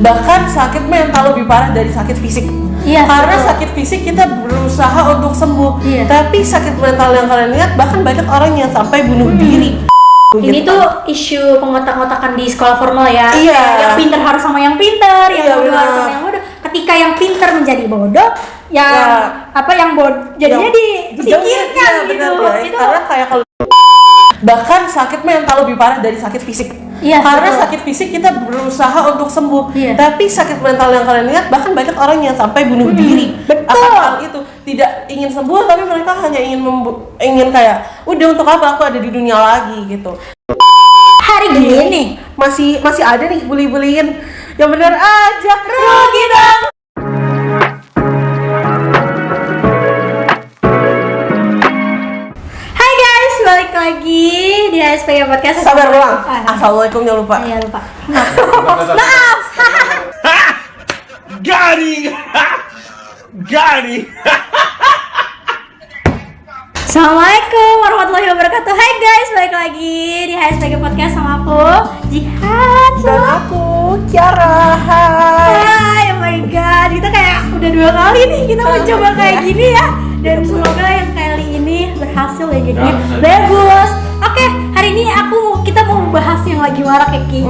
Bahkan sakit mental lebih parah dari sakit fisik. Iya, karena betul. sakit fisik kita berusaha untuk sembuh. Iya. Tapi sakit mental yang kalian lihat, bahkan banyak orang yang sampai bunuh diri. Ini Gitu. tuh isu pengotak-ngotakan di sekolah formal ya. Iya. Yang pintar harus sama yang pintar, yang Iya, bodoh benar. harus sama yang bodoh. Ketika yang pintar menjadi bodoh, yang yang bodoh jadinya disingkirkan Iya, gitu. benar, guys. Itu Karena kayak kalau bahkan sakit mental lebih parah dari sakit fisik. Iya, karena betul. sakit fisik kita berusaha untuk sembuh. Iya. Tapi sakit mental yang kalian lihat, bahkan banyak orang yang sampai bunuh diri. betul. Akan hal itu tidak ingin sembuh, tapi mereka hanya ingin kayak udah, untuk apa aku ada di dunia lagi gitu. hari gini Masih ada nih bully-bullyin. Yang bener aja rugi dong. Hai guys, balik lagi di HSPG Podcast. Sabar ulang. Ah, Assalamualaikum, jangan lupa. Iya lupa. Maaf. Garing. Garing. Assalamualaikum warahmatullahi wabarakatuh. Hai guys, balik lagi di HSPG Podcast sama aku Jihad. Dan aku Kiara. Hai. Hai, oh my god, kita kayak udah 2 kali nih kita mau coba kayak gini ya. Dan semoga yang kali ini berhasil ya, jadinya bagus. Oke, hari ini kita mau bahas yang lagi marak ya Ki.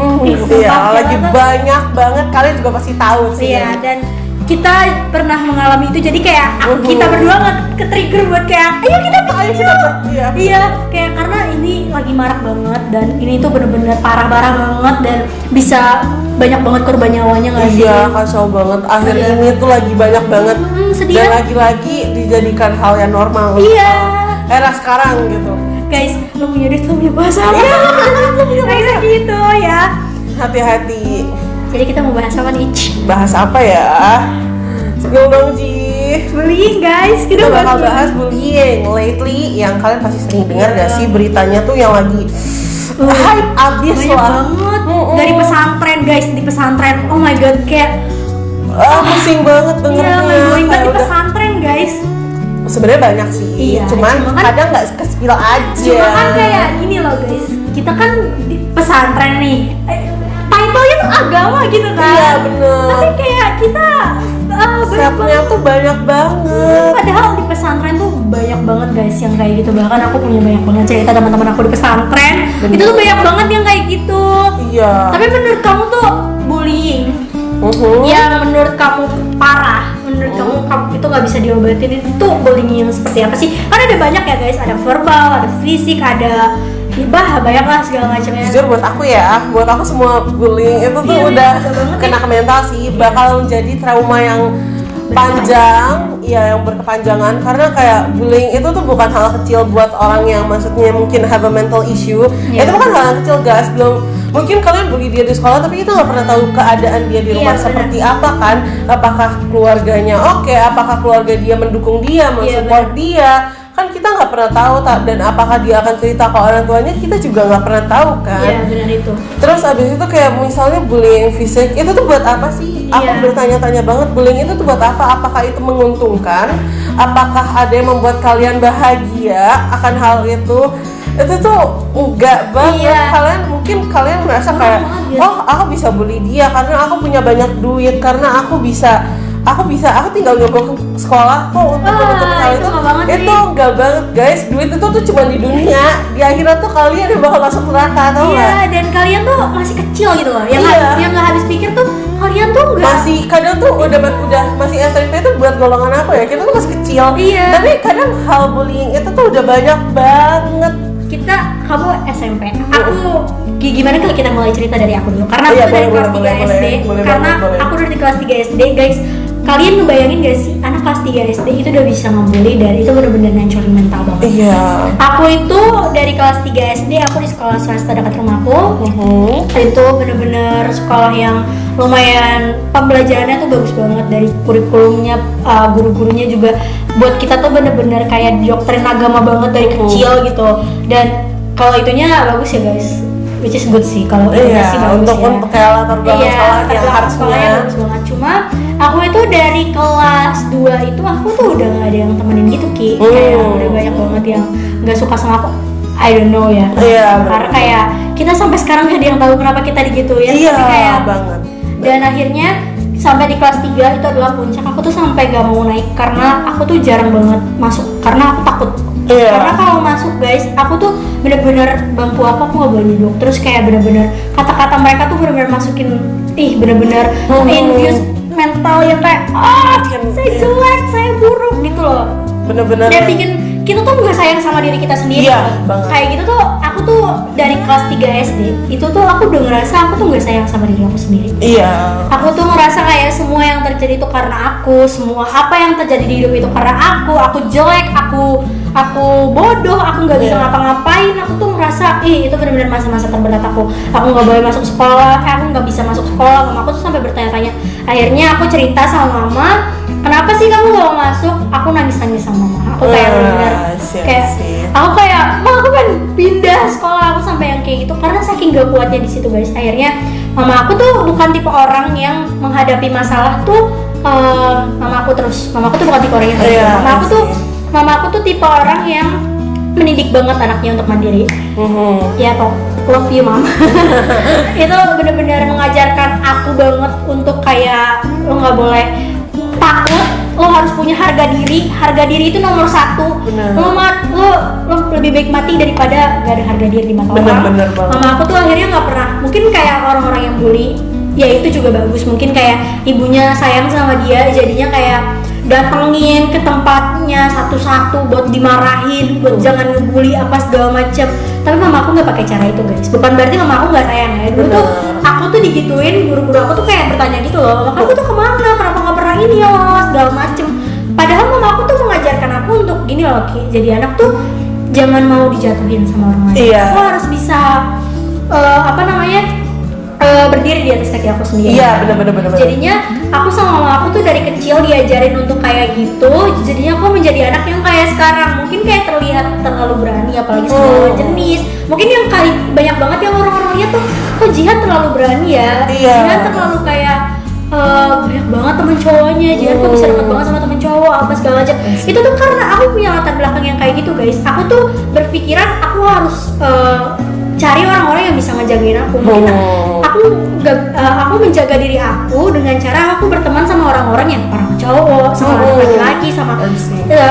Iya, lagi banyak banget, kalian juga pasti tahu sih. Iya, dan kita pernah mengalami itu, jadi kayak kita berdua ke-trigger buat kayak ayo kita bikin yuk. Iya, kayak karena ini lagi marak banget dan ini tuh bener-bener parah-parah banget dan bisa banyak banget korban nyawanya nggak sih? Iya, kacau banget. Akhir Iya. ini tuh lagi banyak banget. Sedih. Dan lagi-lagi dijadikan hal yang normal. Iya. Era sekarang gitu. Guys, lo punya duit, lo punya puasa ya? Kayak gitu ya. Hati-hati. Jadi kita mau bahas apa nih? Bahas apa ya? Spill dong, Ji. Bullying guys, Kita bakal bahas bullying lately yang kalian pasti sering dengar gak sih beritanya tuh yang lagi hype abis banyak lah. banget dari pesantren guys, di pesantren. Oh my god, kayak Pusing banget iya, dengernya. mind-blowing banget di Kayak udah- pesantren guys. Sebenarnya banyak sih, Iya, cuman cuma kan- kadang nggak ke-spill aja. Cuma kan kayak gini loh guys, kita kan di pesantren nih, title-nya tuh agama gitu kan. Iya, bener. Tapi kayak kita Setnya tuh banyak banget. padahal di pesantren tuh banyak banget guys yang kayak gitu. Bahkan aku punya banyak banget cerita teman-teman aku di pesantren. Bener. Itu tuh banyak banget yang kayak gitu. Iya. Tapi menurut kamu tuh bullying yang menurut kamu parah, menurut kamu itu nggak bisa diobatin, itu bullying yang seperti apa sih? Kan ada banyak ya guys, ada verbal, ada fisik, ada hibah, banyak lah segala macamnya. Jujur buat aku semua bullying itu tuh Iya, udah ada banget kena ke mental sih, bakal menjadi trauma yang panjang, ya yang berkepanjangan. Karena kayak bullying itu tuh bukan hal kecil buat orang yang maksudnya mungkin have a mental issue. Iya. Itu bukan hal yang kecil guys, belum mungkin kalian bully dia di sekolah tapi kita nggak pernah tahu keadaan dia di rumah Iya, seperti apa kan. Apakah keluarganya oke, apakah keluarga dia mendukung dia, mensupport dia, kan kita nggak pernah tahu dan apakah dia akan cerita ke orang tuanya, kita juga nggak pernah tahu kan. Iya benar itu. Terus abis itu kayak misalnya bullying fisik itu tuh buat apa sih? Aku Iya. bertanya-tanya banget, bullying itu tuh buat apa? Apakah itu menguntungkan? Apakah ada yang membuat kalian bahagia akan hal itu? Itu tuh enggak banget. Iya. Kalian merasa kayak, banget, oh aku bisa bully dia karena aku punya banyak duit, karena aku tinggal nyogok ke sekolah kok untuk menutup hal itu itu. nggak banget Itu sih. enggak banget guys, duit itu tuh cuma di dunia, di akhirat tuh kalian yang bakal masuk neraka, tau Iya, nggak? dan kalian tuh masih kecil gitu loh. Yang Iya. yang nggak habis pikir tuh kalian tuh nggak. Masih kadang tuh udah masih SMP tuh buat golongan apa ya, kita tuh masih kecil. Iya. Tapi kadang hal bullying itu tuh udah banyak banget. Kamu SMP. Aku gimana kalau kita mulai cerita dari aku dulu? Karena Iya, aku dari boleh, kelas 3 boleh, SD. boleh, Karena boleh. aku dari kelas 3 SD, guys. Kalian ngebayangin gak sih anak kelas 3 SD itu udah bisa ngebully dan itu bener-bener ngancurin mental banget. Iya. Aku itu dari kelas 3 SD aku di sekolah swasta dekat rumahku. Itu bener-bener sekolah yang lumayan pembelajarannya tuh bagus banget, dari kurikulumnya, guru-gurunya juga buat kita tuh bener-bener kayak doktrin agama banget dari kecil gitu. Dan kalau itunya bagus ya guys, which is good sih kalau itunya sih bagus untuk ya. untuk kayak latar belakang sekolah yang latar belakang sekolahnya harusnya. bagus banget. Cuma aku itu dari kelas 2 itu aku tuh udah gak ada yang temenin gitu Ki. Kayak udah banyak banget yang gak suka sama aku. I don't know ya. Iya, Karena kayak kita sampai sekarang gak ada yang tahu kenapa kita digituin. Iya, Tapi kayak banget. Dan akhirnya sampai di kelas 3 itu adalah puncak. Aku tuh sampai gak mau naik karena aku tuh jarang banget masuk karena aku takut. Karena kalau masuk guys, aku tuh bener-bener bangku aku gak boleh duduk. Terus kayak bener-bener kata-kata mereka tuh bener-bener masukin bener-bener infuse mental yang kayak saya jelek, saya buruk gitu loh. Bener-bener Dan bikin kita tuh nggak sayang sama diri kita sendiri. Banget. Kayak gitu tuh aku tuh dari kelas 3 SD itu tuh aku udah ngerasa aku tuh nggak sayang sama diri aku sendiri. Aku tuh ngerasa kayak semua yang terjadi itu karena aku, semua apa yang terjadi di hidup itu karena aku jelek, aku bodoh, aku nggak bisa ngapa-ngapain. Aku tuh ngerasa itu benar-benar masa-masa terberat aku nggak boleh masuk sekolah, aku nggak bisa masuk sekolah. Mama aku tuh sampai bertanya-tanya. Akhirnya aku cerita sama mama, kenapa sih kamu gak mau masuk? Aku nangis-nangis sama mama. Aku kayak benar aku kayak aku kan pindah sekolah, aku sampai yang kayak gitu karena saking gak kuatnya di situ guys. Akhirnya mama aku tuh bukan tipe orang yang menghadapi masalah tuh mama aku tuh bukan tipe orang yang kayak gitu. Mama aku tuh tipe orang yang mendidik banget anaknya untuk mandiri. Ya toh, love you mom. Itu benar-benar mengajarkan aku banget untuk kayak lo nggak boleh takut, lo harus punya harga diri itu nomor 1. Lo lebih baik mati daripada gak ada harga diri di mata orang. Mama aku tuh akhirnya nggak pernah, mungkin kayak orang-orang yang bully ya itu juga bagus, mungkin kayak ibunya sayang sama dia jadinya kayak datengin ke tempatnya satu-satu buat dimarahin, buat jangan ngebully apa segala macam. Tapi mama aku nggak pakai cara itu guys, bukan berarti mama aku nggak sayang ya. Dulu tuh aku tuh digituin, guru-guru aku tuh kayak bertanya gitu loh, mama aku tuh kemana, kenapa nggak pernah ini ya segala macem. Padahal mama aku tuh mengajarkan aku untuk gini loh Ki, jadi anak tuh jangan mau dijatuhin sama orang lain. Aku harus bisa berdiri di atas kaki aku sendiri. Benar. Jadinya aku sama mama aku tuh dari kecil diajarin untuk kayak gitu. Jadinya aku menjadi anak yang kayak sekarang. Mungkin kayak terlihat terlalu berani, apalagi sama lawan jenis. Mungkin yang kali banyak banget yang orang-orang lihat tuh, kok Jihan terlalu berani ya. Jihan terlalu kayak banyak banget temen cowoknya. Jihan kok bisa deket banget sama temen cowok apa segala macam. Itu tuh karena aku punya latar belakang yang kayak gitu guys. Aku tuh berpikiran aku harus cari orang-orang yang bisa ngejagain aku. Mungkin aku menjaga diri aku dengan cara aku berteman sama orang-orang yang orang cowok, sama orang laki-laki, sama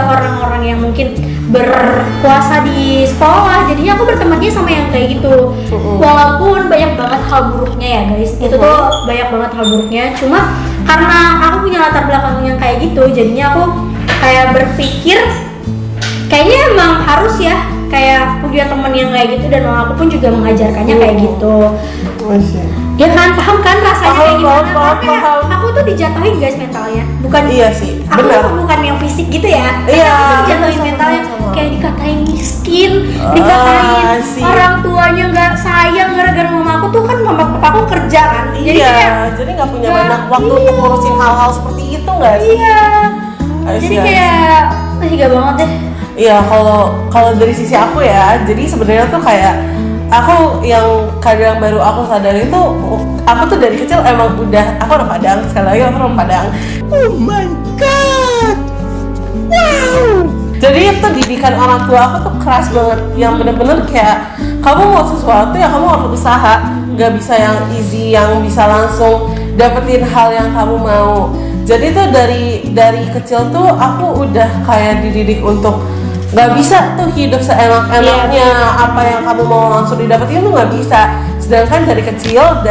orang-orang yang mungkin berkuasa di sekolah. Jadinya aku bertemannya sama yang kayak gitu. Walaupun banyak banget hal buruknya ya guys, itu tuh banyak banget hal buruknya. Cuma karena aku punya latar belakang yang kayak gitu, jadinya aku kayak berpikir kayaknya emang harus ya kayak punya temen yang kayak gitu, dan mama aku pun juga mengajarkannya kayak gitu. Ya kan, paham kan rasanya kayak gimana? Paham. Aku tuh dijatuhin guys mentalnya, bukan sih. Aku bukan yang fisik gitu ya. Aku dijatuhin mentalnya, kayak dikatain miskin, dikatain orang tuanya nggak sayang gara-gara mama aku tuh kan mama papa aku kerja kan. Jadi nggak punya banyak waktu untuk ngurusin hal-hal seperti itu nggak sih? Jadi kayak gak banget deh. Kalau dari sisi aku ya, jadi sebenarnya tuh kayak aku yang kadang baru aku sadari itu, aku tuh dari kecil emang aku orang Padang, sekali lagi aku orang Padang. Oh my god, wow. Jadi itu didikan orang tua aku tuh keras banget, yang bener-bener kayak kamu mau sesuatu ya kamu harus usaha, nggak bisa yang easy, yang bisa langsung dapetin hal yang kamu mau. Jadi tuh dari kecil tuh aku udah kayak dididik untuk nggak bisa tuh hidup seenak-enaknya, apa yang kamu mau langsung didapetin tuh nggak bisa. Sedangkan dari kecil,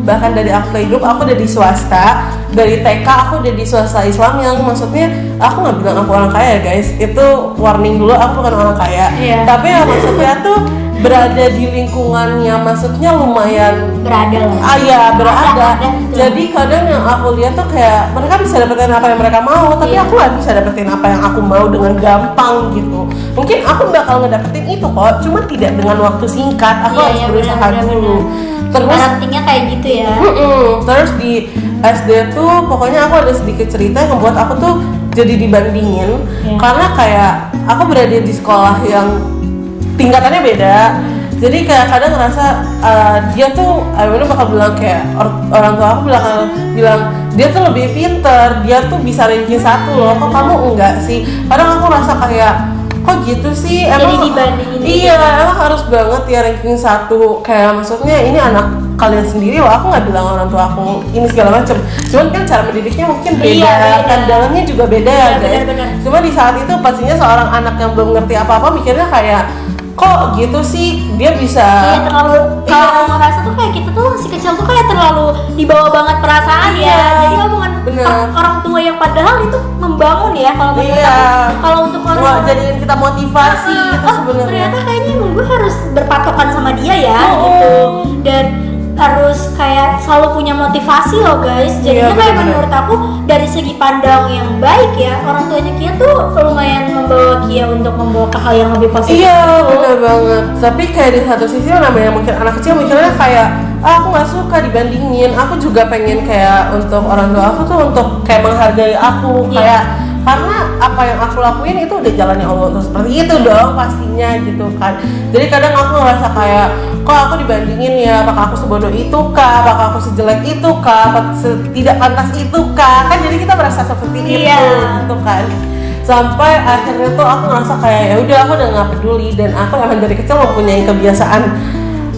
bahkan dari aku hidup aku udah di swasta, dari TK aku udah di swasta Islam, yang maksudnya aku nggak bilang aku orang kaya guys, itu warning dulu, aku bukan orang kaya. Tapi ya maksudnya tuh berada di lingkungannya, maksudnya lumayan berada lah. Berada. Jadi kadang yang aku lihat tuh kayak mereka bisa dapetin apa yang mereka mau, tapi aku nggak bisa dapetin apa yang aku mau dengan gampang gitu. Mungkin aku bakal ngedapetin itu kok, cuma tidak dengan waktu singkat. Aku harus berusaha dulu. Terus artinya kayak gitu ya. Terus di SD tuh pokoknya aku ada sedikit cerita yang membuat aku tuh jadi dibandingin, karena kayak aku berada di sekolah yang tingkatannya beda. Jadi kayak kadang ngerasa dia tuh bakal bilang kayak orang tua aku bilang dia tuh lebih pinter, dia tuh bisa ranking 1 loh, kok kamu enggak sih? Kadang aku rasa kayak kok gitu sih, emang jadi dibandingin. Emang harus banget ya ranking 1, kayak maksudnya ini anak kalian sendiri loh, aku nggak bilang orang tua aku ini segala macem, cuman kan cara mendidiknya mungkin beda, Iya, beda. kandangannya juga beda ya Iya, guys. benar-benar. Cuma di saat itu pastinya seorang anak yang belum ngerti apa-apa mikirnya kayak kok gitu sih dia bisa. Iya, terlalu kalau Iya. aku ngerasa tuh kayak kita tuh masih kecil tuh kayak terlalu dibawa banget perasaan Iya, ya. Jadi omongan bener. orang tua yang padahal itu membangun ya kalau menurut Iya. aku. Kalau untuk Wah, orang jadiin kita motivasi gitu sebenarnya. ternyata kayaknya emang gue harus berpatokan sama dia ya Oh. gitu, dan harus kayak selalu punya motivasi loh guys. Jadinya Iya, kayak bener-bener. menurut aku dari segi pandang yang baik ya, orang tuanya Kia tuh lumayan membawa Kia untuk membawa ke hal yang lebih positif. Iya, benar banget. Tapi kayak di satu sisi namanya mungkin anak kecil mikirnya kayak aku nggak suka dibandingin. Aku juga pengen kayak untuk orang tua aku tuh untuk kayak menghargai aku, Iya. kayak karena apa yang aku lakuin itu udah jalannya Allah untuk seperti itu dong pastinya gitu kan. Jadi kadang aku ngerasa kayak kok aku dibandingin ya, apakah aku sebodoh itu kah, apakah aku sejelek itu kah, apa tidak pantas itu kah, kan jadi kita merasa seperti itu Iya. gitu kan. Sampai akhirnya tuh aku ngerasa kayak ya udah aku udah nggak peduli, dan aku emang dari kecil mempunyai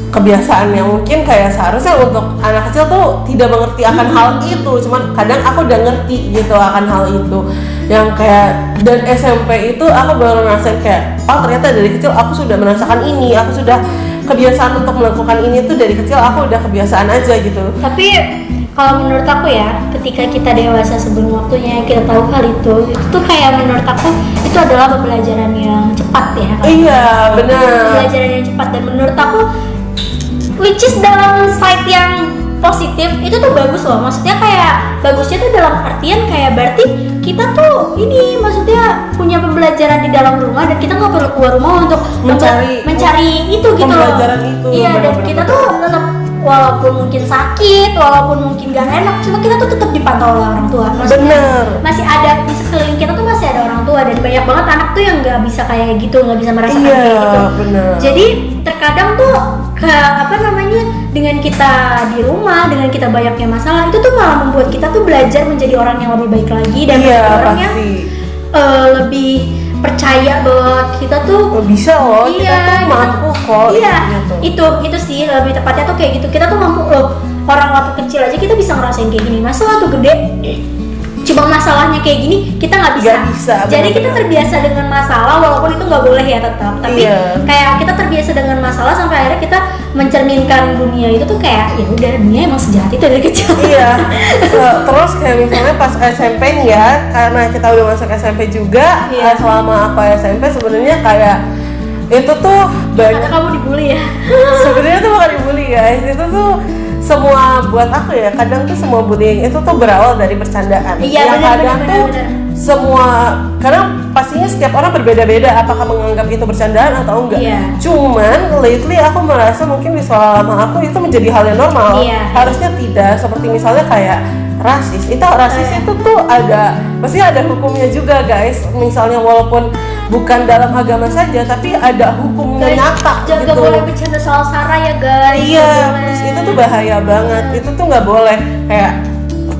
kebiasaan yang mungkin kayak seharusnya untuk anak kecil tuh tidak mengerti akan hal itu, cuman kadang aku udah ngerti gitu akan hal itu, yang kayak dan SMP itu aku baru ngerasain kayak oh ternyata dari kecil aku sudah merasakan ini, aku sudah kebiasaan untuk melakukan ini tuh dari kecil aku udah kebiasaan aja gitu. Tapi kalau menurut aku ya, ketika kita dewasa sebelum waktunya kita tahu hal itu tuh kayak menurut aku itu adalah pembelajaran yang cepat ya. Iya benar. Pembelajaran yang cepat, dan menurut aku which is dalam side yang positif itu tuh bagus loh. Maksudnya kayak bagusnya tuh dalam artian kayak berarti kita tuh ini maksudnya punya pembelajaran di dalam rumah dan kita nggak perlu keluar rumah untuk mencari itu gitu loh. Pembelajaran itu, Iya, dan benar-benar. kita tuh tetap walaupun mungkin sakit, walaupun mungkin gak enak, cuma kita tuh tetap dipantau oleh orang tua. Maksudnya Bener. masih ada di sekeliling kita tuh masih ada orang tua, dan banyak banget anak tuh yang nggak bisa kayak gitu, nggak bisa merasakan Iya, kayak gitu. bener. Jadi terkadang tuh ke apa namanya, dengan kita di rumah, dengan kita banyaknya masalah itu tuh malah membuat kita tuh belajar menjadi orang yang lebih baik lagi, dan Iya menjadi orang yang pasti. lebih percaya bahwa kita tuh Oh, bisa loh, kita tuh mampu kok. iya, intinya tuh. itu sih lebih tepatnya tuh kayak gitu. Kita tuh mampu loh. Orang waktu kecil aja kita bisa ngerasain kayak gini. Masa waktu gede cuma masalahnya kayak gini kita nggak bisa. Nggak bisa, Jadi kita benar-benar. terbiasa dengan masalah, walaupun itu nggak boleh ya tetap. Tapi Iya. kayak kita terbiasa dengan masalah sampai akhirnya kita mencerminkan dunia itu tuh kayak ya udah, dunia emang sejahat itu dari kecil. Iya. Terus kayak misalnya pas SMP nih ya, karena kita udah masuk SMP juga, Iya. selama aku SMP sebenarnya kayak itu tuh banyak. Karena kamu dibully ya. Sebenarnya tuh bukan dibully guys, itu tuh semua buat aku ya. Kadang tuh semua bullying itu tuh berawal dari bercandaan. Iya, Yang benar, kadang benar, tuh benar. semua, karena pastinya setiap orang berbeda-beda apakah menganggap itu bercandaan atau enggak. Iya. Cuman lately aku merasa mungkin di sekolah lama aku itu menjadi hal yang normal. Iya. Harusnya tidak, seperti misalnya kayak rasis. Rasis itu tuh ada, pasti ada hukumnya juga guys. Misalnya walaupun bukan dalam agama saja, tapi ada hukumnya nyata Jangan gitu. boleh bercanda soal Sarah ya guys. Iya, Nggak boleh. terus itu tuh bahaya banget. Itu tuh nggak boleh. Kayak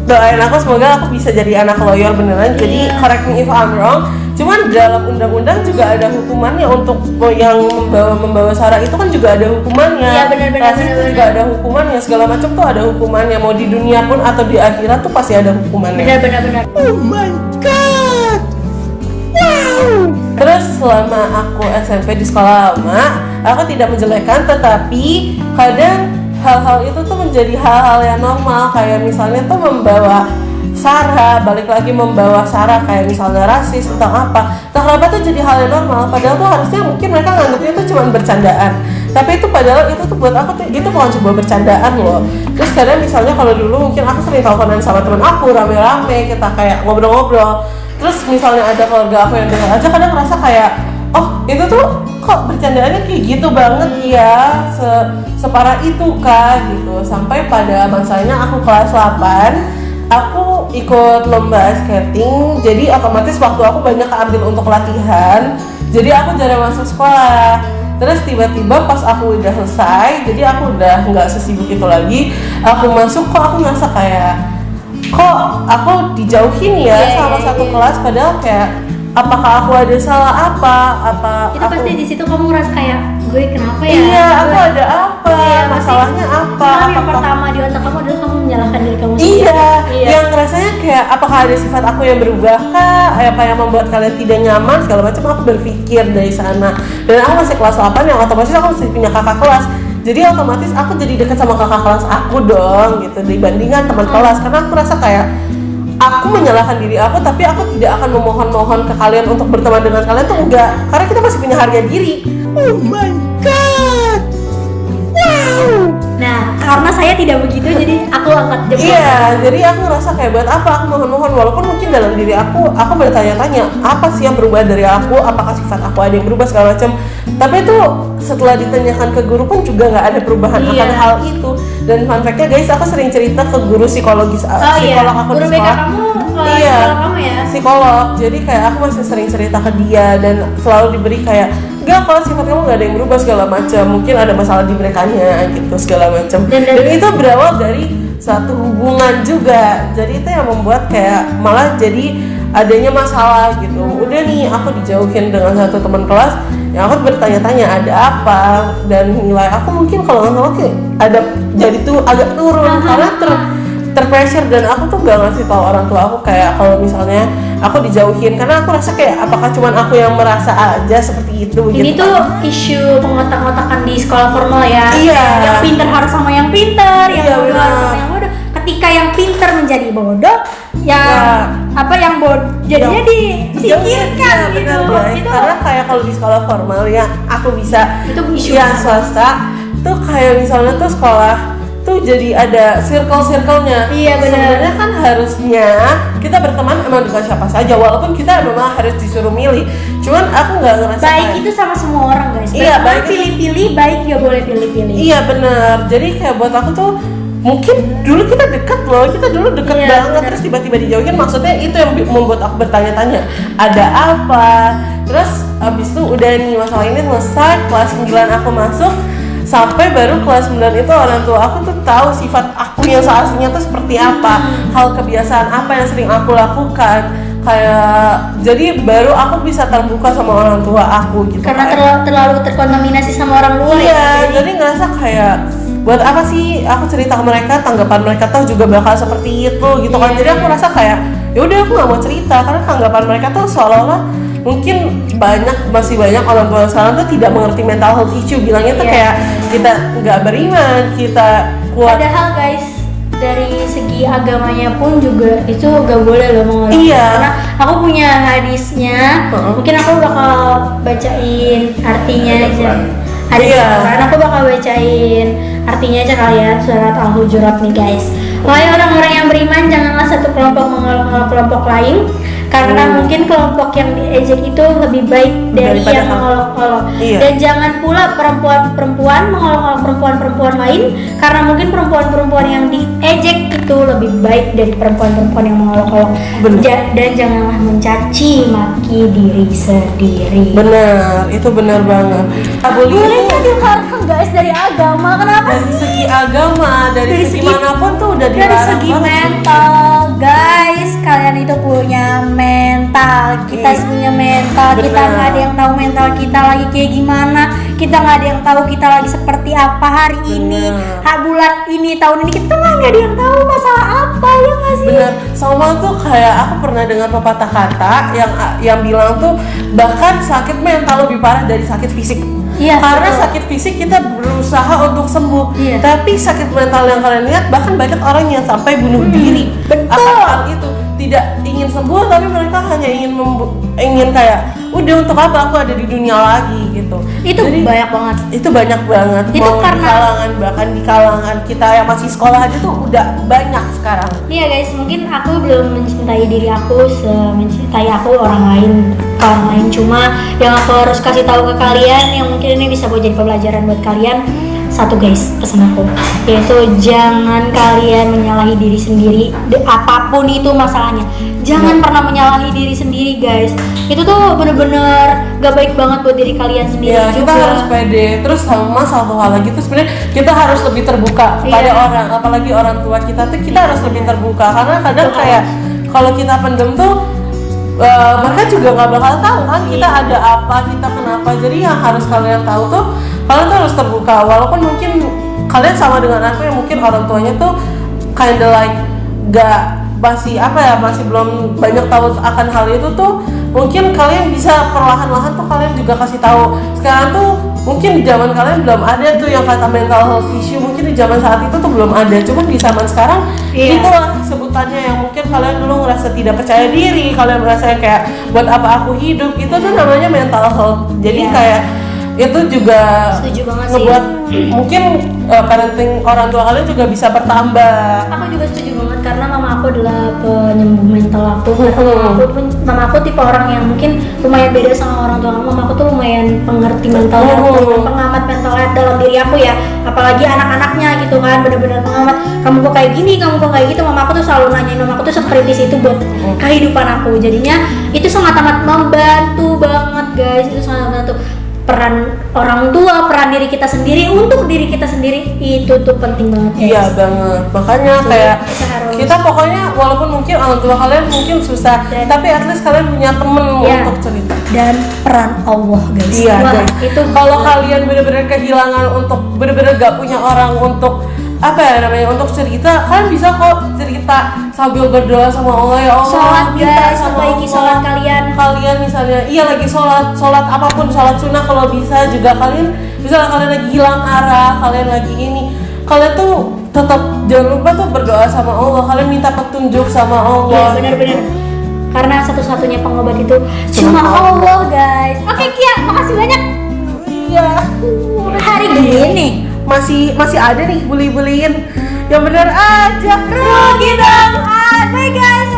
doain aku semoga aku bisa jadi anak lawyer beneran. Jadi correct me if I'm wrong. Cuman dalam undang-undang juga ada hukumannya untuk yang membawa sara itu kan juga ada hukumannya. Iya, benar-benar, Rasis itu benar-benar. juga ada hukumannya. Segala macam tuh ada hukumannya. Mau di dunia pun atau di akhirat tuh pasti ada hukumannya. Benar-benar. Oh my god. Wow. Terus selama aku SMP di sekolah lama, aku tidak menjelekkan, tetapi kadang hal-hal itu tuh menjadi hal-hal yang normal. Kayak misalnya tuh membawa sara, balik lagi membawa sara kayak misalnya rasis atau apa. Tak kenapa tuh jadi hal yang normal. Padahal tuh harusnya mungkin mereka nganggapnya itu cuma bercandaan. Tapi itu padahal itu tuh buat aku tuh itu bukan sebuah bercandaan loh. Terus kadang misalnya kalau dulu mungkin aku sering teleponan sama teman aku rame-rame, kita kayak ngobrol-ngobrol. Terus misalnya ada keluarga aku yang dengar aja, kadang ngerasa kayak oh itu tuh kok bercandaannya kayak gitu banget ya, separah itu kah gitu. Sampai pada masanya aku kelas 8, aku ikut lomba skating, jadi otomatis waktu aku banyak keambil untuk latihan, jadi aku jarang masuk sekolah. Terus tiba-tiba pas aku udah selesai, jadi aku udah nggak sesibuk itu lagi, aku masuk kok aku ngerasa kayak kok aku dijauhin ya sama satu kelas, padahal kayak apakah aku ada salah apa Itu aku pasti di situ kamu ngerasa kayak gue kenapa ya? Iya, Gue- aku ada apa? Iya, Masalahnya apa? Karena yang Apakah- pertama di otak kamu adalah kamu menyalahkan diri kamu sendiri. Iya, Iya. yang rasanya kayak apakah ada sifat aku yang berubah kah? Apa yang membuat kalian tidak nyaman segala macam, aku berpikir dari sana. Dan aku masih kelas 8 yang otomatis aku masih punya kakak kelas. Jadi otomatis aku jadi dekat sama kakak kelas aku dong gitu dibandingkan teman kelas, karena aku rasa kayak aku menyalahkan diri aku, tapi aku tidak akan memohon-mohon ke kalian untuk berteman dengan kalian tuh enggak, karena kita masih punya harga diri. Oh my god. Wow. Nah, karena saya tidak begitu, jadi aku angkat jempol. Iya, jadi aku ngerasa kayak buat apa aku mohon-mohon, walaupun mungkin dalam diri aku bertanya-tanya apa sih yang berubah dari aku, apakah sifat aku ada yang berubah segala macam. Tapi itu setelah ditanyakan ke guru pun juga nggak ada perubahan Iya. akan hal itu. Dan fun fact-nya guys, aku sering cerita ke guru psikologis, Oh iya, psikolog aku guru di BK sekolah. kamu, Iya, sekolah kamu ya? psikolog. Jadi kayak aku masih sering cerita ke dia dan selalu diberi kayak enggak, kalau sifat kamu nggak ada yang berubah segala macam, mungkin ada masalah di merekanya gitu segala macam. Dan itu berawal dari satu hubungan juga. Jadi itu yang membuat kayak malah jadi adanya masalah gitu. Udah nih aku dijauhin dengan satu teman kelas, yang aku bertanya-tanya ada apa, dan nilai aku mungkin kalau nggak salah kayak ada jadi tuh agak turun karena terpressure, dan aku tuh gak ngasih tahu orang tua aku kayak kalau misalnya aku dijauhin, karena aku rasa kayak apakah cuman aku yang merasa aja seperti itu. Ini gitu. tuh isu pengotak-ngotakan di sekolah formal ya. Iya. Yang pinter harus sama yang pinter, yang Iya, bodoh benar. harus sama yang bodoh. Ketika yang pinter menjadi bodoh, yang apa yang bodoh jadinya disingkirkan Iya, gitu. benar, guys. Itu Karena kayak kalau di sekolah formal ya aku bisa Itu isu yang besar. swasta tuh kayak misalnya tuh sekolah tuh jadi ada circle-nya. Iya, benar. Sebenarnya kan harusnya kita berteman emang dengan siapa saja, walaupun kita memang harus disuruh milih. Cuman aku nggak ngerasa baik kayak- itu sama semua orang guys. Iya, baik itu- pilih-pilih, baik gak boleh pilih-pilih. Iya benar. Jadi kayak buat aku tuh mungkin dulu kita dekat loh, kita dulu dekat Iya, banget, benar. terus tiba-tiba dijauhin. Maksudnya itu yang membuat aku bertanya-tanya ada apa. Terus abis itu udah nih masalah ini selesai, kelas 9 aku masuk, sampai baru kelas 9 itu orang tua aku tuh tahu sifat aku yang seaslinya tuh seperti apa, hal kebiasaan apa yang sering aku lakukan. Kayak jadi baru aku bisa terbuka sama orang tua aku gitu. Karena kan. terlalu terkontaminasi sama orang luar Iya, ya. jadi ngerasa kayak buat apa sih aku cerita ke mereka, tanggapan mereka tuh juga bakal seperti itu gitu kan. Iya. Jadi aku rasa kayak ya udah aku nggak mau cerita, karena tanggapan mereka tuh seolah-olah mungkin masih banyak orang tua sekarang tuh tidak mengerti mental health issue, bilangnya tuh Iya. kayak kita nggak beriman, kita kuat. Padahal guys, dari segi agamanya pun juga itu gak boleh loh mengolok. Iya. Karena aku punya hadisnya, mungkin aku bakal bacain artinya aja. Hadis Iya. Al-Quran aku bakal bacain artinya aja kali ya, surat Al-Hujurat nih guys. Wahai orang-orang yang beriman, janganlah satu kelompok mengolok-olok kelompok lain, karena mungkin kelompok yang diejek itu lebih baik dari Daripada yang kamu. mengolok-olok. Iya. Dan jangan pula perempuan-perempuan mengolok-olok perempuan-perempuan lain, karena mungkin perempuan-perempuan yang diejek itu lebih baik dari perempuan-perempuan yang mengolok-olok. Benar. Dan janganlah mencaci maki diri sendiri. Bener, itu bener banget. Bolehnya dilarang guys dari agama. Kenapa Dari sih? segi agama, dari segi manapun tuh udah dari dilarang segi banget. mental guys, kalian itu punya mental, kita Iya. punya mental, kita Benar. nggak ada yang tahu mental kita lagi kayak gimana, kita nggak ada yang tahu kita lagi seperti apa hari ini, bulan ini, tahun ini, kita nggak ada yang tahu masalah apa, ya nggak sih? Bener, sama tuh kayak aku pernah dengar pepatah kata yang bilang tuh bahkan sakit mental lebih parah dari sakit fisik. Iya, Karena betul. sakit fisik kita berusaha untuk sembuh, Iya. tapi sakit mental yang kalian lihat bahkan banyak orang yang sampai bunuh diri. betul. Akan hal itu tidak ingin sembuh, tapi mereka hanya ingin kayak udah untuk apa aku ada di dunia lagi gitu. Itu Jadi, banyak banget. itu banyak banget. Itu Mau karena- di kalangan, bahkan di kalangan kita yang masih sekolah aja tuh udah banyak sekarang. Iya guys, mungkin aku belum mencintai diri aku semencintai aku orang lain. Cuma yang aku harus kasih tahu ke kalian, yang mungkin ini bisa buat jadi pembelajaran buat kalian. Satu guys, pesan aku, yaitu jangan kalian menyalahi diri sendiri, apapun itu masalahnya. Jangan pernah menyalahi diri sendiri guys. Itu tuh bener-bener gak baik banget buat diri kalian sendiri Ya, juga. kita harus pede. Terus sama satu hal lagi tuh sebenarnya kita harus lebih terbuka kepada Iya. orang, apalagi orang tua kita tuh kita harus lebih terbuka, karena kadang kayak kalau kita pendem tuh mereka juga nggak bakal tahu kan kita ada apa, kita kenapa. Jadi yang harus kalian tahu tuh kalian tuh harus terbuka, walaupun mungkin kalian sama dengan aku yang mungkin orang tuanya tuh kinda like masih belum banyak tahu akan hal itu tuh, mungkin kalian bisa perlahan-lahan tuh kalian juga kasih tahu. Sekarang tuh mungkin di zaman kalian belum ada tuh yang kata mental health issue, mungkin di zaman saat itu tuh belum ada, cuman di zaman sekarang itulah sebutannya yang mungkin kalian dulu ngerasa tidak percaya diri, kalian merasa kayak buat apa aku hidup, itu tuh namanya mental health. Jadi kayak itu juga Setuju banget sih. ngebuat mungkin parenting orang tua kalian juga bisa bertambah. Aku juga setuju banget karena mama aku adalah penyembuh mental aku. Karena mama aku tipe orang yang mungkin lumayan beda sama orang tua. Mama aku tuh lumayan pengerti mental health, pengamat mental health dalam diri aku ya. Apalagi anak-anaknya gitu kan, benar-benar pengamat. Kamu kok kayak gini, kamu kok kayak gitu. Mama aku tuh selalu nanyain, mama aku tuh sekritis itu buat kehidupan aku. Jadinya itu sangat amat membantu banget guys. Itu sangat membantu. Peran orang tua, peran diri kita sendiri untuk diri kita sendiri itu tuh penting banget guys. Iya banget, makanya Jadi, kayak harus- kita pokoknya walaupun mungkin orang tua kalian mungkin susah, tapi at least kalian punya temen untuk cerita. Dan peran Allah guys. Iya Wah, guys. itu Kalau kalian benar-benar kehilangan untuk benar-benar gak punya orang untuk untuk cerita, kalian bisa kok cerita sambil berdoa sama Allah, ya Allah. sholat minta guys, sama perbaiki Allah. sholat kalian. Kalian misalnya lagi sholat apapun, sholat sunnah kalau bisa juga kalian lagi hilang arah, kalian lagi ini, kalian tuh tetap jangan lupa tuh berdoa sama Allah, kalian minta petunjuk sama Iya Allah. benar-benar. Karena satu-satunya pengobat itu cuma Allah guys. Oke Kia, makasih banyak. Iya. Hari gini Masih ada nih bully-bullyin yang bener aja. rugi dong. Bye guys.